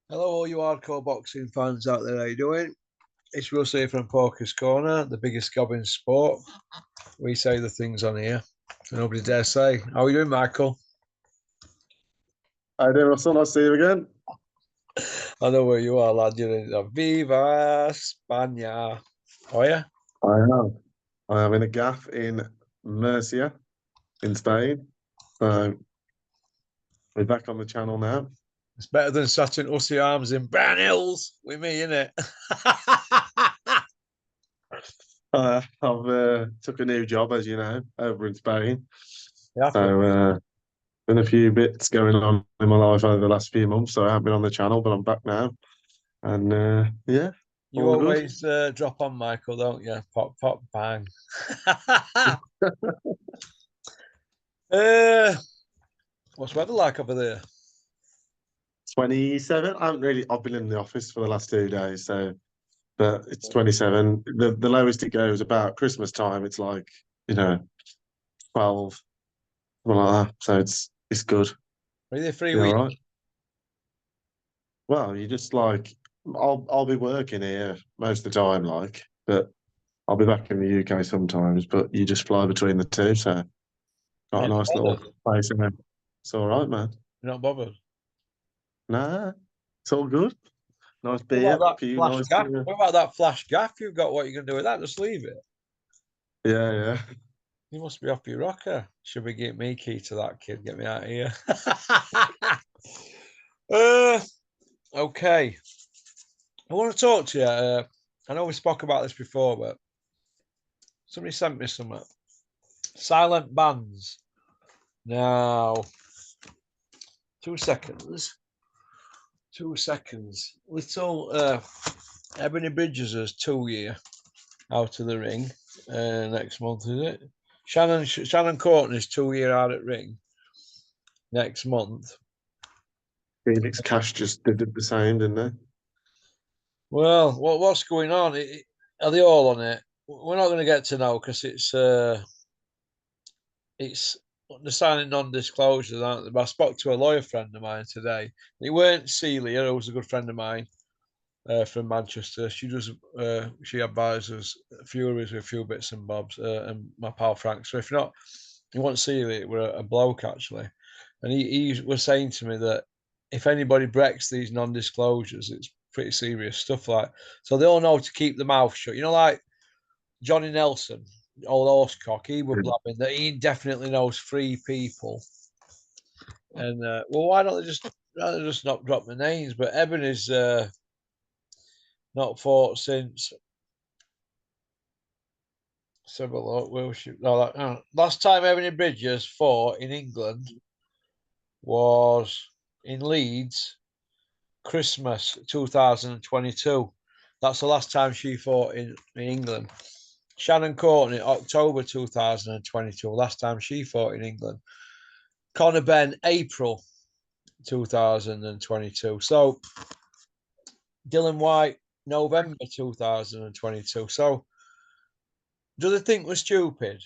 Hello, all you hardcore boxing fans out there. How you doing? It's Russ here from Poker's Corner, the biggest gob in sport. We say the things on here, so nobody dare say. How are you doing, Michael? Hi there, Russell. Nice to see you again. I know where you are, lad. You're in Viva España. Oh, yeah? I am. I am in a gaff in Murcia, in Spain. So we're back on the channel now. It's better than sat in Hussey Arms in Brown Hills with me, innit? I've took a new job, as you know, over in Spain. Happy. So been a few bits going on in my life over the last few months. So I haven't been on the channel, but I'm back now. And yeah, You all good. always drop on, Michael, don't you? Pop, pop, bang. uh, what's the weather like over there? 27. I've been in the office for the last 2 days, so but it's 27. The lowest it goes about Christmas time, it's like, 12, something like that. So it's good. Are you there 3 weeks? You all right? Well, you just like I'll be working here most of the time, but I'll be back in the UK sometimes, but you just fly between the two, so got You're a not nice little bothered. place in there. It's all right, man. You're not bothered. Nah, it's all good. Nice What beer, about that few flash nice gaff? What about that flash gaff you've got? What are you going to do with that? Just leave it. yeah, yeah. You must be off your rocker. Should we get me key to that kid? Get me out of here. uh, okay. I want to talk to you. I know we spoke about this before, but somebody sent me some silent bans. Now, 2 seconds. 2 seconds. Little Ebony Bridges is 2 year out of the ring next month, is it? Shannon Courtney's 2 year out at ring next month. Felix Cash just did the same, didn't they? Well, what's going on? Are they all on it? We're not going to get to know because it's the signing non-disclosures, aren't they? But I spoke to a lawyer friend of mine today. It weren't Celia, who was a good friend of mine from Manchester. She advises a few of us with a few bits and bobs, and my pal Frank. So if not, you won't see it. We're a bloke actually, and he was saying to me that if anybody breaks these non-disclosures, it's pretty serious stuff. Like, so they all know to keep the mouth shut. You know, like Johnny Nelson, old horsecock, he was blabbing that he definitely knows three people. And well, why don't they just not drop the names? But Eben is not fought since. Let's have a look. Where was she? No, last time Ebony Bridges fought in England was in Leeds, Christmas 2022. That's the last time she fought in England. Shannon Courtney, October 2022, last time she fought in England. Conor Benn, April 2022. So Dylan White, November 2022. So do they think we're stupid,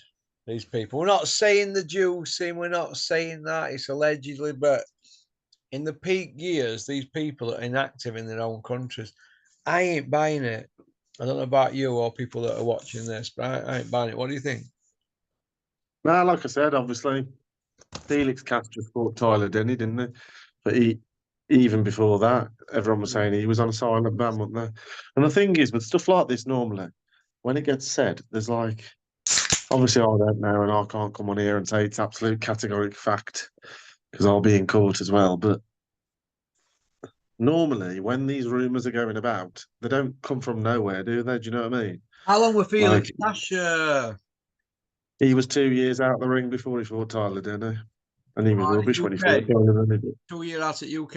these people? We're not saying the juicing, we're not saying that. It's allegedly, but in the peak years, these people are inactive in their own countries. I ain't buying it. I don't know about you or people that are watching this, but I ain't buying it. What do you think? Now, like I said, obviously, Felix Cash just fought Tyler Denny, didn't he? But even before that, everyone was saying he was on a silent ban, wasn't they? And the thing is, with stuff like this, normally, when it gets said, there's like, obviously, I don't know, and I can't come on here and say it's absolute categoric fact because I'll be in court as well. But normally, when these rumours are going about, they don't come from nowhere, do they? Do you know what I mean? How long were Felix Like, Cash? he was 2 years out of the ring before he fought Tyler, didn't he? And he was Out at rubbish when he fought UK? Tyler, didn't he? 2 year out at UK?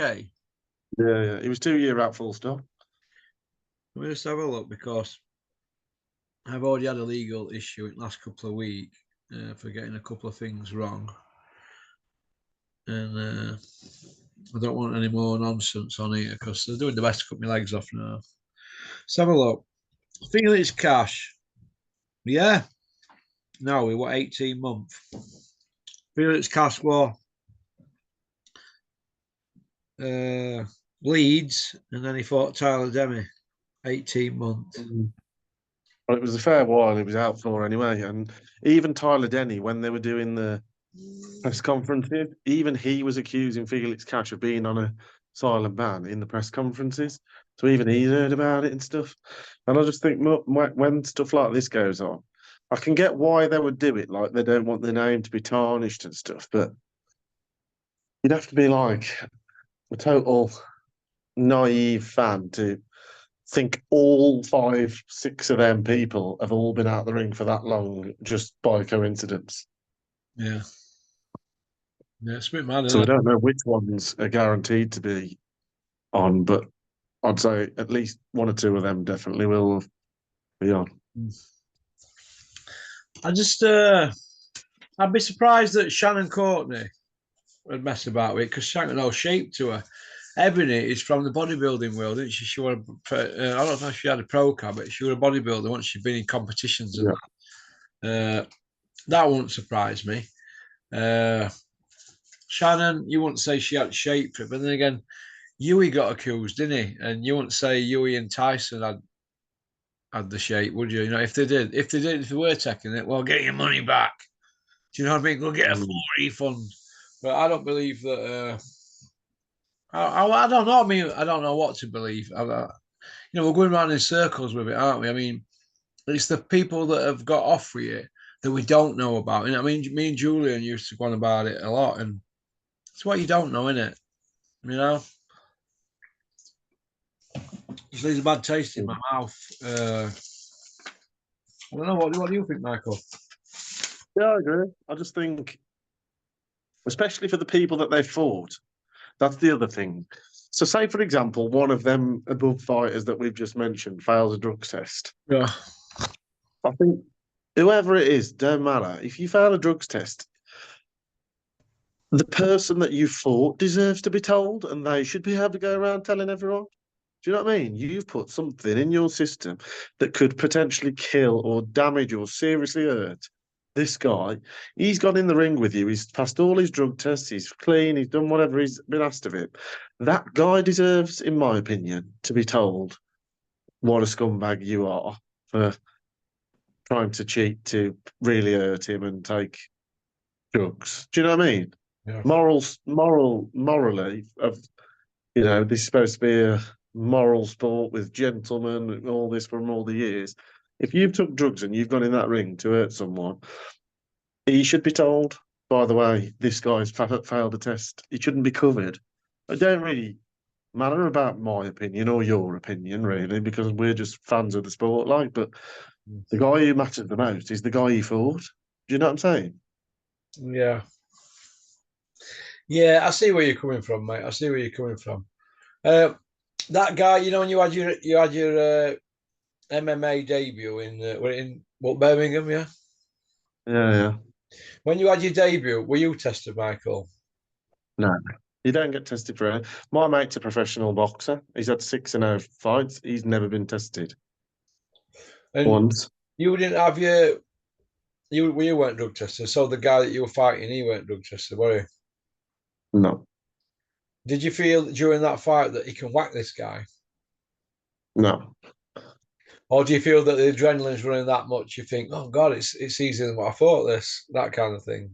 Yeah, yeah. He was 2 year out full stop. Let me just have a look because I've already had a legal issue in the last couple of weeks for getting a couple of things wrong. And I don't want any more nonsense on here because they're doing the best to cut my legs off now. Let's have a look. Felix Cash. Yeah. No, we were 18 months. Felix Cash was Leeds, and then he fought Tyler Demi, 18 months. Well, it was a fair while he was out for anyway. And even Tyler Denny, when they were doing the press conferences, even he was accusing Felix Cash of being on a silent ban in the press conferences. So even he's heard about it and stuff. And I just think when stuff like this goes on, I can get why they would do it. Like they don't want their name to be tarnished and stuff. But you'd have to be like a total naive fan to think all 5, 6 of them people have all been out the ring for that long just by coincidence. Yeah. Yeah, it's a bit mad, So we isn't it? don't know which ones are guaranteed to be on, but I'd say at least 1 or 2 of them definitely will be on. I just, I'd be surprised that Shannon Courtney would mess about with it because she ain't got no shape to her. Ebony is from the bodybuilding world, isn't she? She was, I don't know if she had a pro card, but she was a bodybuilder once she'd been in competitions and that wouldn't surprise me. Shannon, you wouldn't say she had shape for it, but then again, Yui got accused, didn't he? And you wouldn't say Yui and Tyson had the shape, would you? You know, if they were taking it, well, get your money back. Do you know what I mean? Go get a full refund. But I don't believe that. I don't know. I mean, I don't know what to believe. You know, we're going around in circles with it, aren't we? I mean, it's the people that have got off with it that we don't know about. And I mean, me and Julian used to go on about it a lot, and it's what you don't know, isn't it? You know, it leaves a bad taste in my mouth. I don't know. What do you think, Michael? Yeah, I agree. I just think, especially for the people that they fought, that's the other thing. So, say for example, one of them above fighters that we've just mentioned fails a drugs test. Yeah. I think whoever it is, don't matter. If you fail a drugs test, the person that you fought deserves to be told, and they should be able to go around telling everyone. Do you know what I mean? You've put something in your system that could potentially kill or damage or seriously hurt this guy. He's gone in the ring with you. He's passed all his drug tests. He's clean. He's done whatever he's been asked of him. That guy deserves, in my opinion, to be told what a scumbag you are for trying to cheat to really hurt him and take drugs. Do you know what I mean? Yeah. Morally, of this is supposed to be a moral sport with gentlemen and all this from all the years. If you've took drugs and you've gone in that ring to hurt someone, he should be told, by the way, this guy's failed a test. It shouldn't be covered. It don't really matter about my opinion or your opinion, really, because we're just fans of the sport, like, but the guy who matters the most is the guy he fought. Do you know what I'm saying? Yeah. Yeah, I see where you're coming from, mate. I see where you're coming from. That guy, you know, when you had your MMA debut in what, Birmingham, yeah. Yeah, yeah. When you had your debut, were you tested, Michael? No. You don't get tested for it. My mate's a professional boxer. He's had 6-0 fights. He's never been tested And once. you didn't have you weren't drug tested. So the guy that you were fighting, he weren't drug tested, were you? No, Did you feel during that fight that he can whack this guy, no. or do you feel that the adrenaline's running that much? You think, oh God, it's easier than what I thought. That kind of thing.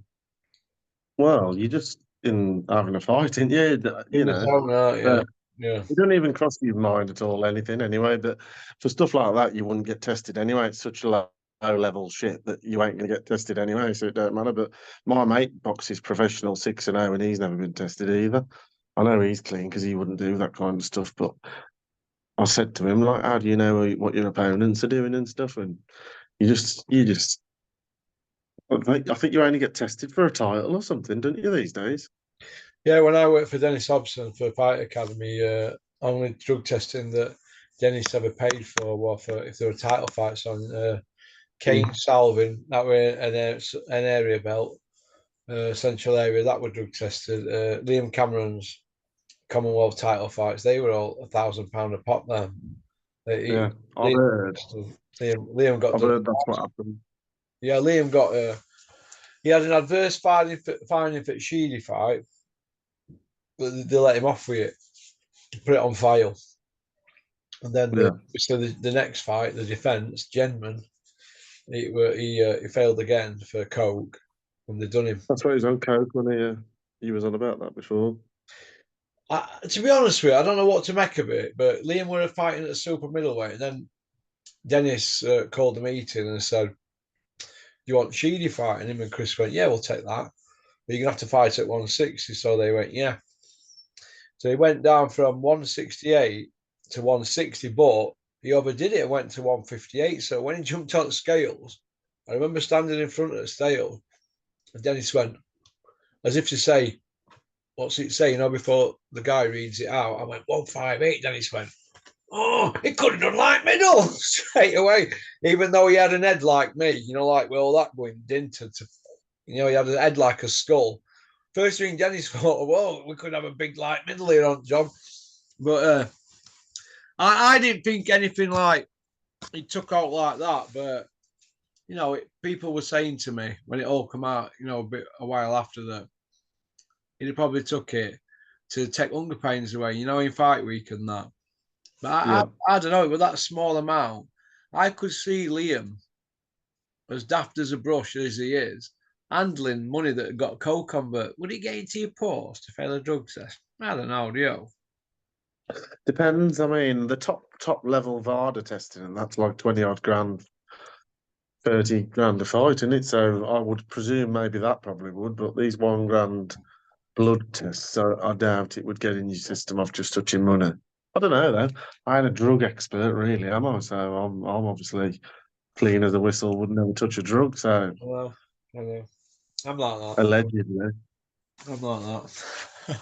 Well, you just in having a fight, ain't you? In the zone, aren't you? But Yeah. it doesn't even cross your mind at all, anything anyway. But for stuff like that, you wouldn't get tested anyway. It's such a low level shit that you ain't going to get tested anyway, so it don't matter. But my mate boxes professional 6-0, and he's never been tested either. I know he's clean because he wouldn't do that kind of stuff. But I said to him, like, how do you know what your opponents are doing and stuff? And you just, I think you only get tested for a title or something, don't you, these days? Yeah, when I worked for Dennis Hobson for Fight Academy, only drug testing that Dennis ever paid for was for if there were title fights on. Kane Salvin, that were an area belt, central area, that were drug tested. Liam Cameron's Commonwealth title fights, they were all £1,000 a pop then. Yeah, Liam, Liam got I've done. heard that's what happened. Yeah, Liam got he had an adverse finding for the Sheedy fight, but they let him off with it. put it on file. And then Yeah. obviously the next fight, the defence, Genman, he failed again for coke when they done him. That's why he was on coke when he was on about that before. To be honest with you, I don't know what to make of it, but Liam were fighting at super middleweight, and then Dennis called the meeting and said, "Do you want Sheedy fighting him?" And Chris went, "Yeah, we'll take that. But you're gonna have to fight at 160." So they went, "Yeah." So he went down from 168 to 160, but he overdid it and went to 158. So when he jumped on the scales, I remember standing in front of the scale, and Dennis went, as if to say, "What's it say?" Before the guy reads it out, I went 158. Dennis went, "Oh, he could have done like middle straight away," even though he had an head like me, like with all that going into, he had a head like a skull. First thing Dennis thought, "Whoa, we could have a big light middle here on John," but I didn't think anything like he took out like that. But people were saying to me when it all come out, a while after that, he'd probably took it to take hunger pains away, in fight week and that. But Yeah. I don't know, with that small amount, I could see Liam, as daft as a brush as he is, handling money that got coke on. But would he get into your post to fail a drug test? I don't know, do you? Depends. I mean, the top level VADA testing, and that's like 20 odd grand, 30 grand a fight, isn't it? So I would presume maybe that probably would, but these 1 grand blood tests, I doubt it would get in your system off just touching money. I don't know though. I ain't a drug expert really, am I? So I'm obviously clean as a whistle, would never touch a drug. So Well, I know. I'm like that. allegedly, I'm like the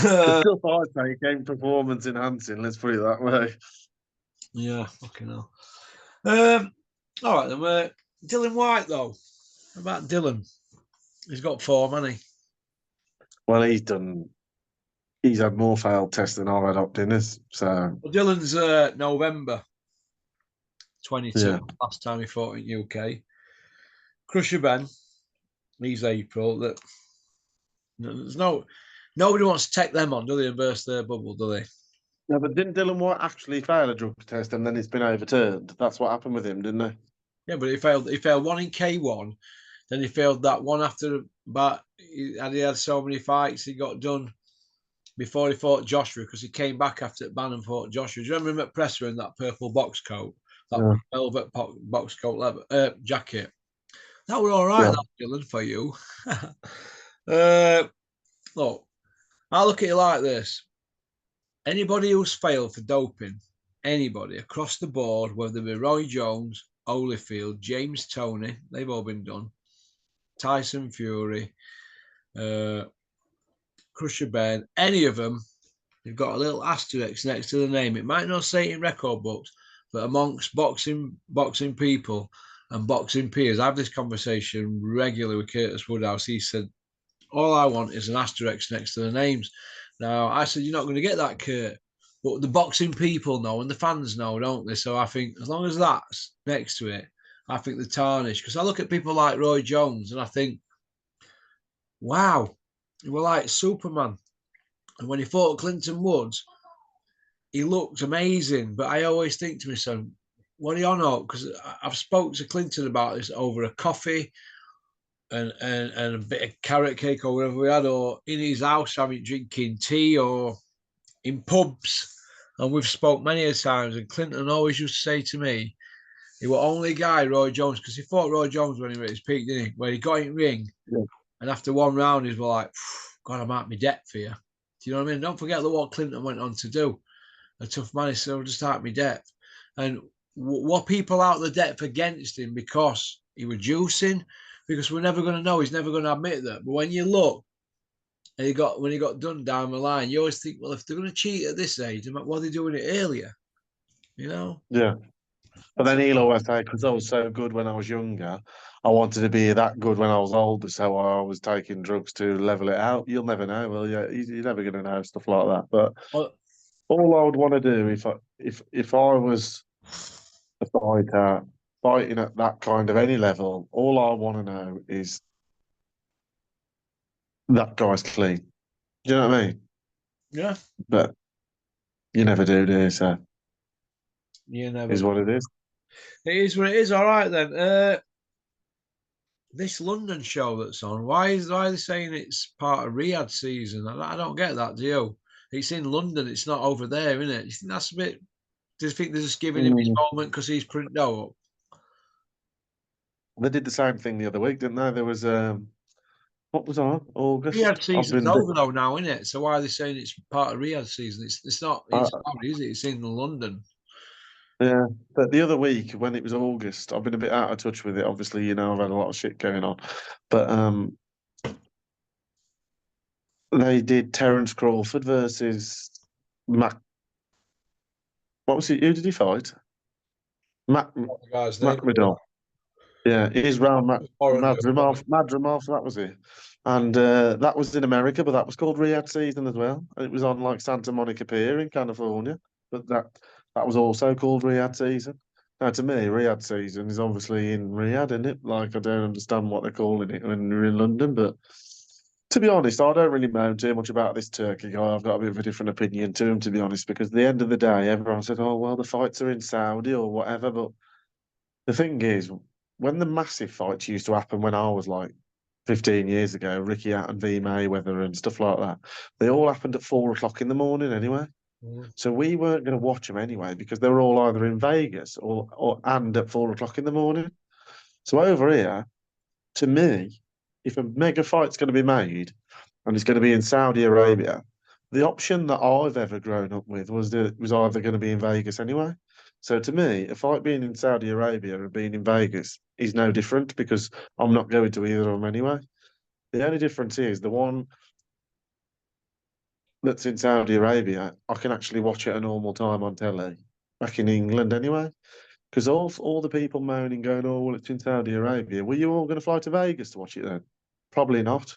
that. stuff I take ain't performance enhancing. Let's put it that way. Yeah, fucking hell. Um, all right then. Dylan White though. How about Dylan? He's got form, hasn't he? Well, He's had more failed tests than I've had up dinners. So Well, Dylan's November 22. yeah, Last time he fought in UK. Crusher Ben. He's April. There's nobody wants to take them on, do they? And burst their bubble, do they? no, but didn't Dylan White actually fail a drug test and then it's been overturned? That's what happened with him, didn't it? Yeah, but he failed. He failed one in K1. Then he failed that one after. But he had so many fights. He got done before he fought Joshua because he came back after Bannon fought Joshua. Do you remember him at Presser in that purple box coat, that Yeah, velvet box coat jacket? That were all right, yeah, that Dylan, for you. uh, Look, I look at it like this: anybody who's failed for doping, anybody across the board, whether it be Roy Jones, Holyfield, James Toney, they've all been done. Tyson Fury, uh, Crusher Ben, any of them, you've got a little asterisk next to the name. It might not say it in record books, but amongst boxing people and boxing peers, I have this conversation regularly with Curtis Woodhouse. He said, "All I want is an asterisk next to the names." Now, I said, "You're not going to get that, Kurt." But the boxing people know and the fans know, don't they? So I think as long as that's next to it, I think the tarnish. Because I look at people like Roy Jones and I think, wow, he was like Superman. And when he fought Clinton Woods, he looked amazing. But I always think to myself, what are you on about? Because I've spoke to Clinton about this over a coffee and a bit of carrot cake or whatever we had, or in his house having drinking tea or in pubs. And we've spoke many a times. And Clinton always used to say to me, he was only guy, Roy Jones, because he fought Roy Jones when he was at his peak, didn't he? Where he got in ring, yeah, and after one round, he's like, God, I'm out my depth for you. Do you know what I mean? Don't forget what Clinton went on to do. A tough man, he's still just out my depth. And what people out the depth against him because he was juicing, because we're never going to know. He's never going to admit that. But when you look, and when he got done down the line, you always think, well, if they're going to cheat at this age, why are they doing it earlier? You know? yeah. But then he'll always say, because I was so good when I was younger, I wanted to be that good when I was older, so I was taking drugs to level it out. You'll never know, well, yeah, you're never going to know stuff like that. But Well, all I would want to do if I was a fighter fighting at that kind of any level, all I want to know is that guy's clean. Do you know what I mean? Yeah, but you never do you? So you never. is what it is. It is what it is. All right then. This London show that's on. Why are they saying it's part of Riyadh season? I don't get that. Do you? It's in London. It's not over there, isn't it? You think that's a bit? Do you think they're just giving him his Mm. moment because he's printed out? They did the same thing the other week, didn't they? There was what was on Riyadh August. I've season's been a bit. over though now, isn't it? So why are they saying it's part of Riyadh season? It's not in Uh, Saudi, is it? It's in London. yeah, but the other week when it was August, I've been a bit out of touch with it. Obviously, I've had a lot of shit going on, but they did Terence Crawford versus Mac. What was it? Who did he fight? Mac What the guy's name? Macmadon. Yeah, it is round Foreign. Madrimov, that was it. And that was in America, but that was called Riyadh season as well. And it was on like Santa Monica Pier in California, but that was also called Riyadh season. Now, to me, Riyadh season is obviously in Riyadh, isn't it? Like, I don't understand what they're calling it when you're in London, but to be honest, I don't really know too much about this Turkey guy. I've got a bit of a different opinion to him, to be honest, because at the end of the day, everyone said, oh, well, the fights are in Saudi or whatever, but the thing is, when the massive fights used to happen when I was like 15 years ago, Ricky Hatton v Mayweather and stuff like that, they all happened at 4 o'clock in the morning anyway. Mm. So we weren't going to watch them anyway because they were all either in Vegas or and at 4 o'clock in the morning. So over here, to me, if a mega fight's going to be made and it's going to be in Saudi Arabia, the option that I've ever grown up with was that it was either going to be in Vegas anyway. So to me, a fight being in Saudi Arabia and being in Vegas is no different because I'm not going to either of them anyway. The only difference is the one that's in Saudi Arabia, I can actually watch at a normal time on telly back in England anyway. Because all the people moaning, going, oh, well, it's in Saudi Arabia. Were you all going to fly to Vegas to watch it then? Probably not.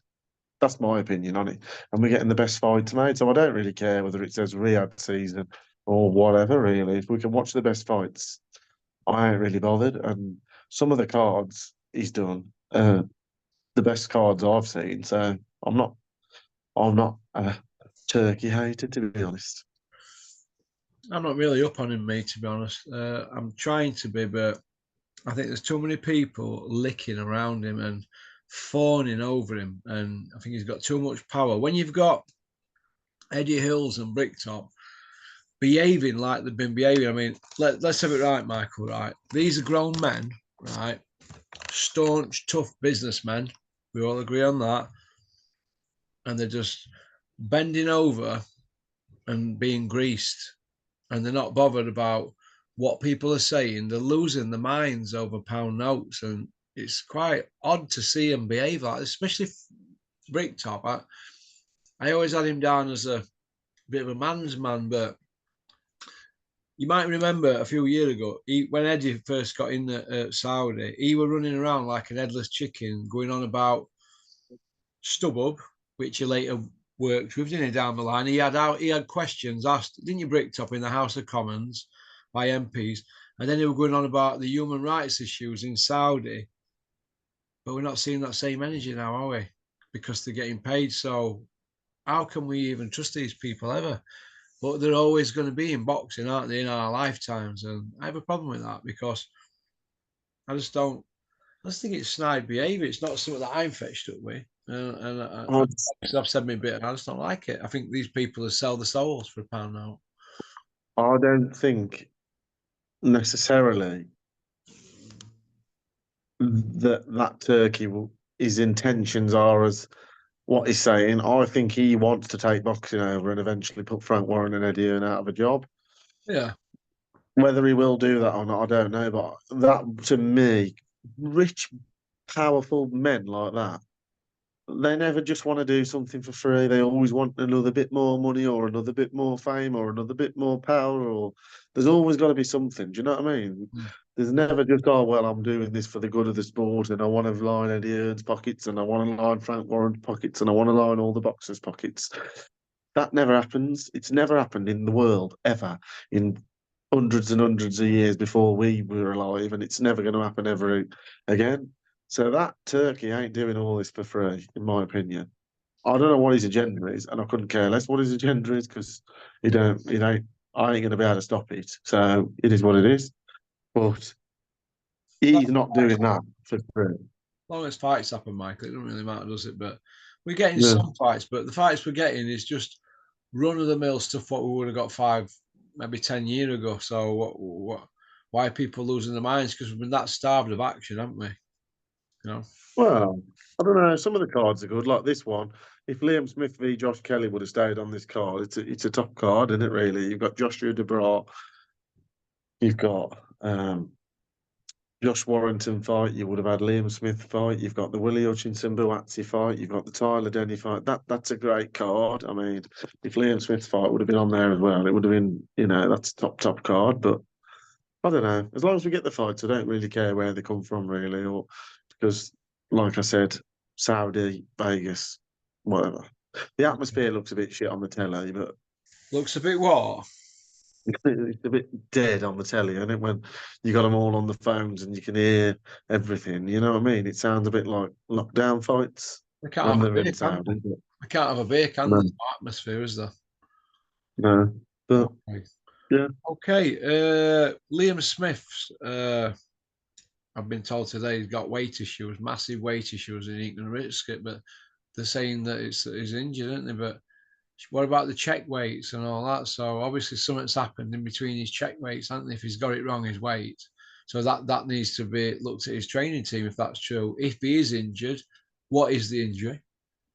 That's my opinion on it. And we're getting the best fights made. So I don't really care whether it says Riyadh season or whatever, really. If we can watch the best fights, I ain't really bothered. And some of the cards he's done, the best cards I've seen. So I'm not a turkey hater, to be honest. I'm not really up on him, mate. To be honest, I'm trying to be, but I think there's too many people licking around him and fawning over him, and I think he's got too much power. When you've got Eddie Hills and Bricktop behaving like they've been behaving, I mean, let's have it right, Michael. Right, these are grown men, right? Staunch, tough businessmen. We all agree on that, and they're just bending over and being greased, and they're not bothered about what people are saying. They're losing their minds over pound notes, and it's quite odd to see him behave like this, especially Bricktop. I always had him down as a bit of a man's man, but you might remember a few years ago, when Eddie first got in Saudi, he was running around like an headless chicken, going on about StubHub, which he later worked with, didn't he, down the line? He had questions asked, didn't you, Bricktop, in the House of Commons by MPs? And then he was going on about the human rights issues in Saudi. But we're not seeing that same energy now, are we? Because they're getting paid. So how can we even trust these people ever? But they're always going to be in boxing, aren't they, in our lifetimes? And I have a problem with that because I just don't. I just think it's snide behaviour. It's not something that I'm fetched up with. I, I've said my bit, and I just don't like it. I think these people sell the souls for a pound now. I don't think necessarily that Turkey his intentions are as what he's saying. I think he wants to take boxing over and eventually put Frank Warren and Eddie Hearn out of a job. Yeah. Whether he will do that or not, I don't know. But that, to me, rich, powerful men like that, they never just want to do something for free. They always want another bit more money or another bit more fame or another bit more power. Or there's always got to be something. Do you know what I mean? Mm. There's never just, oh, well, I'm doing this for the good of the sport and I want to line Eddie Hearn's pockets and I want to line Frank Warren's pockets and I want to line all the boxers' pockets. That never happens. It's never happened in the world ever in hundreds and hundreds of years before we were alive, and it's never going to happen ever again. So that Turkey ain't doing all this for free, in my opinion. I don't know what his agenda is, and I couldn't care less what his agenda is because I ain't gonna be able to stop it. So it is what it is. But he's not doing that for free. As long as fights happen, Michael, it doesn't really matter, does it? But we're getting Yeah. some fights, but the fights we're getting is just run of the mill stuff what we would have got 5, maybe 10 years ago. So why are people losing their minds? Because we've been that starved of action, haven't we? You know, Well, I don't know. Some of the cards are good, like this one. If Liam Smith v Josh Kelly would have stayed on this card, it's a top card, isn't it? Really, you've got Joshua DeBra, you've got Josh Warrington fight, you would have had Liam Smith fight, you've got the Willie Hutchinson Buatsi fight, you've got the Tyler Denny fight. That's a great card. I mean, if Liam Smith's fight would have been on there as well, it would have been, that's top card. But I don't know. As long as we get the fights, I don't really care where they come from, really, or because, like I said, Saudi, Vegas, whatever. The atmosphere looks a bit shit on the telly, but looks a bit what? it's a bit dead on the telly, isn't it? When you got them all on the phones and you can hear everything, you know what I mean? It sounds a bit like lockdown fights We can't when have a they're beer, in can we? Saudi. But We can't have a beer, can no, there? No atmosphere, is there? no. But Okay. yeah, Okay. Liam Smith's. I've been told today he's got weight issues, massive weight issues, and he ain't going to risk it. But they're saying that he's injured, aren't they? But what about the check weights and all that? So obviously something's happened in between his check weights, hasn't they? If he's got it wrong, his weight. So that needs to be looked at his training team if that's true. If he is injured, what is the injury?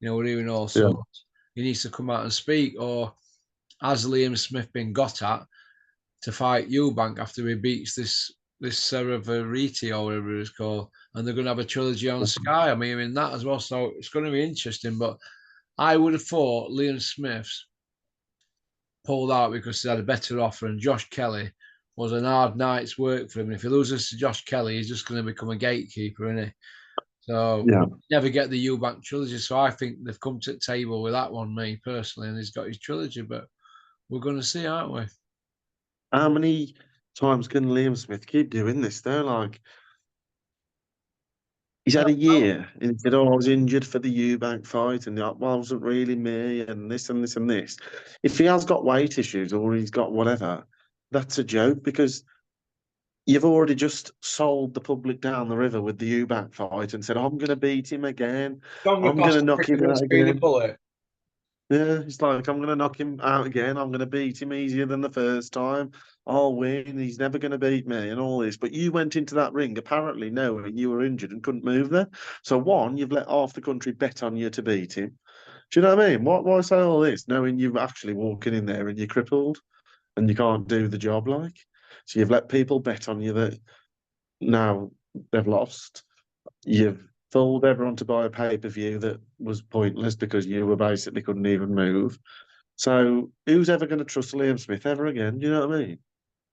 We're hearing all yeah. sorts. He needs to come out and speak. Or has Liam Smith been got at to fight Eubank after he beats this Seravariti or whatever it's called, and they're going to have a trilogy on Sky. I'm hearing that as well, so it's going to be interesting. But I would have thought Liam Smith's pulled out because he had a better offer, and Josh Kelly was an hard night's work for him. And if he loses to Josh Kelly, he's just going to become a gatekeeper, isn't he? So Yeah. never get the Eubank trilogy. So I think they've come to the table with that one, me personally, and he's got his trilogy. But we're going to see, aren't we? How many times can Liam Smith keep doing this though? Like he's had a year and he said, "Oh, I was injured for the Eubank fight, and well, it wasn't really me, and this and this and this." If he has got weight issues or he's got whatever, that's a joke because you've already just sold the public down the river with the Eubank fight and said, "I'm going to beat him again. Stronger I'm going to faster, knock quicker him than a out speedy again." bullet. Yeah, it's like, I'm going to knock him out again. I'm going to beat him easier than the first time. I'll win. He's never going to beat me and all this. But you went into that ring apparently knowing you were injured and couldn't move there. So, one, you've let half the country bet on you to beat him. Do you know what I mean? Why say all this knowing you're actually walking in there and you're crippled and you can't do the job like? So, you've let people bet on you that now they've lost. You've told everyone to buy a pay-per-view that was pointless because you were basically couldn't even move. So who's ever going to trust Liam Smith ever again? Do you know what I mean?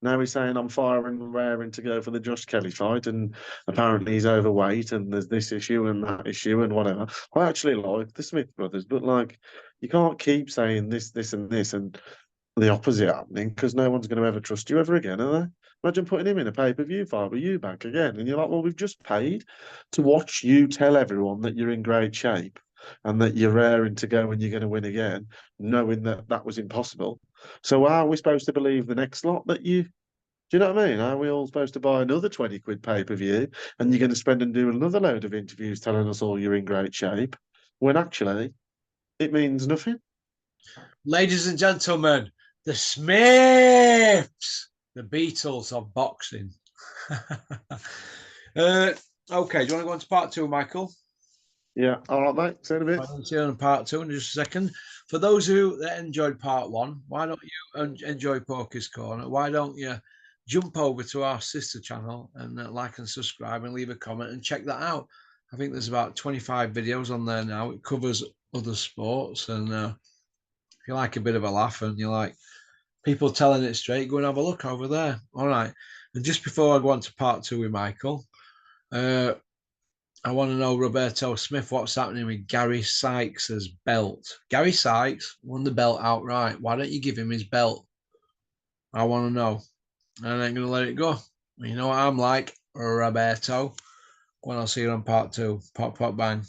Now he's saying I'm firing and raring to go for the Josh Kelly fight, and apparently he's overweight, and there's this issue and that issue and whatever. I actually like the Smith brothers, but like you can't keep saying this, and this, and the opposite happening because no one's going to ever trust you ever again, are they? Imagine putting him in a pay-per-view fight with you back again, and you're like, well, we've just paid to watch you tell everyone that you're in great shape and that you're raring to go and you're going to win again, knowing that that was impossible. So how are we supposed to believe the next lot that you? Do you know what I mean? Are we all supposed to buy another 20 quid pay-per-view and you're going to spend and do another load of interviews telling us all you're in great shape when actually it means nothing? Ladies and gentlemen, the Smiths, the Beatles of boxing. Okay, do you want to go on to part two, Michael? Yeah, all right, mate. See you in a bit. I'll see you on part two in just a second. For those who enjoyed part one, why don't you enjoy Poker's Corner? Why don't you jump over to our sister channel and like and subscribe and leave a comment and check that out? I think there's about 25 videos on there now. It covers other sports, and if you like a bit of a laugh and you like people telling it straight, go and have a look over there. All right. And just before I go on to part two with Michael, I want to know, Roberto Smith, what's happening with Gary Sykes's belt? Gary Sykes won the belt outright. Why don't you give him his belt? I want to know. And I ain't going to let it go. You know what I'm like, Roberto. When I'll see you on part two. Pop, pop, bang.